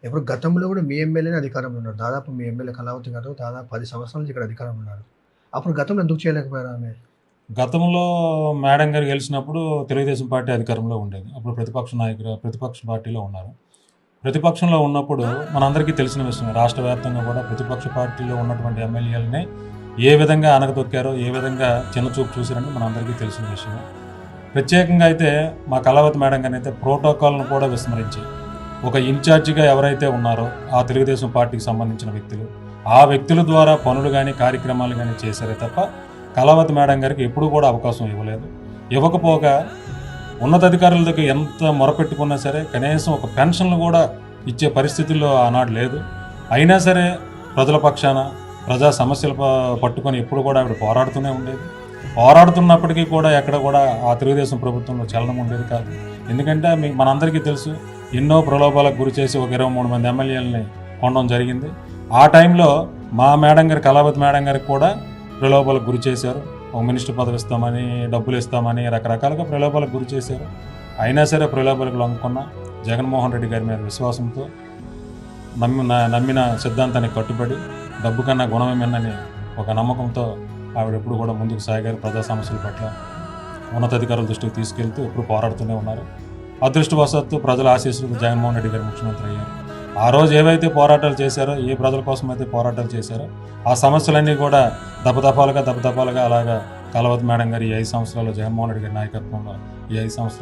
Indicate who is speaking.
Speaker 1: ఇప్పుడు గతంలో గూడా మీ ఎమ్మెల్యేనే అధికారంలో ఉన్నారు. దాదాపు మీ ఎమ్మెల్యే కళావతి గారు దాదాపు 10 సంవత్సరాల నుంచి ఇక్కడ అధికారంలో ఉన్నారు. అప్పుడు గతంలో ఎందుకు చేయలేకపోయారు ఆమె?
Speaker 2: గతంలో మేడం గారు గెలిచినప్పుడు తెలుగుదేశం పార్టీ అధికారంలో ఉండేది. అప్పుడు ప్రతిపక్ష పార్టీలో ఉన్నారు. ప్రతిపక్షంలో ఉన్నప్పుడు మనందరికీ తెలిసిన విషయమే. రాష్ట్ర వ్యాప్తంగా కూడా ప్రతిపక్ష పార్టీలో ఉన్నటువంటి ఎమ్మెల్యేలని ఏ విధంగా అణగదొక్కారో, ఏ విధంగా చిన్నచూపు చూసారని మనందరికీ తెలిసిన విషయమే. ప్రత్యేకంగా అయితే మా కళావతి మేడం గారిని అయితే ప్రోటోకాల్ను కూడా విస్మరించి, ఒక ఇన్ఛార్జిగా ఎవరైతే ఉన్నారో ఆ తెలుగుదేశం పార్టీకి సంబంధించిన వ్యక్తులు, ఆ వ్యక్తుల ద్వారా పనులు కానీ కార్యక్రమాలు కానీ చేశారే తప్ప కళావతి మేడం గారికి ఎప్పుడూ కూడా అవకాశం ఇవ్వలేదు. ఇవ్వకపోగా ఉన్నతాధికారుల దగ్గర ఎంత మొరపెట్టుకున్నా సరే కనీసం ఒక పెన్షన్లు కూడా ఇచ్చే పరిస్థితుల్లో ఆనాడు లేదు. అయినా సరే ప్రజల పక్షాన ప్రజా సమస్యలు పట్టుకొని ఎప్పుడు కూడా ఆవిడ పోరాడుతూనే ఉండేది. పోరాడుతున్నప్పటికీ కూడా ఎక్కడ కూడా ఆ తెలుగుదేశం ప్రభుత్వంలో చలనం ఉండేది కాదు. ఎందుకంటే మనందరికీ తెలుసు, ఎన్నో ప్రలోభాలకు గురి చేసి ఒక 23 మంది ఎమ్మెల్యేలని కొనడం జరిగింది. ఆ టైంలో మా మేడం గారు, కళావతి మేడం గారికి కూడా ప్రలోభాలకు గురి చేశారు. ఒక మినిస్టర్ పదవి ఇస్తామని, డబ్బులు ఇస్తామని రకరకాలుగా ప్రలోభాలకు గురి చేశారు. అయినా సరే ప్రలోభాలకు లొంగకున్న జగన్మోహన్ రెడ్డి గారి మీద విశ్వాసంతో నమ్మిన సిద్ధాంతానికి కట్టుబడి డబ్బు కన్నా గుణమే మిన్నని ఒక నమ్మకంతో ఆవిడ ఎప్పుడు కూడా ముందుకు సాగారు. ప్రజా సమస్యల పట్ల ఉన్నతాధికారుల దృష్టికి తీసుకెళ్తూ ఎప్పుడు పోరాడుతూనే ఉన్నారు. అదృష్టవశాత్తు ప్రజల ఆశీస్సులతో జగన్మోహన్ రెడ్డి గారు ముఖ్యమంత్రి అయ్యారు. ఆ రోజు ఏవైతే పోరాటాలు చేశారో, ఏ ప్రజల కోసం అయితే పోరాటాలు చేశారో ఆ సమస్యలన్నీ కూడా దపదపాలుగా అలాగా కళావతి మేడం గారు ఈ 5 సంవత్సరాలు జగన్మోహన్ రెడ్డి గారి నాయకత్వంలో ఈ 5 సంవత్సరాలు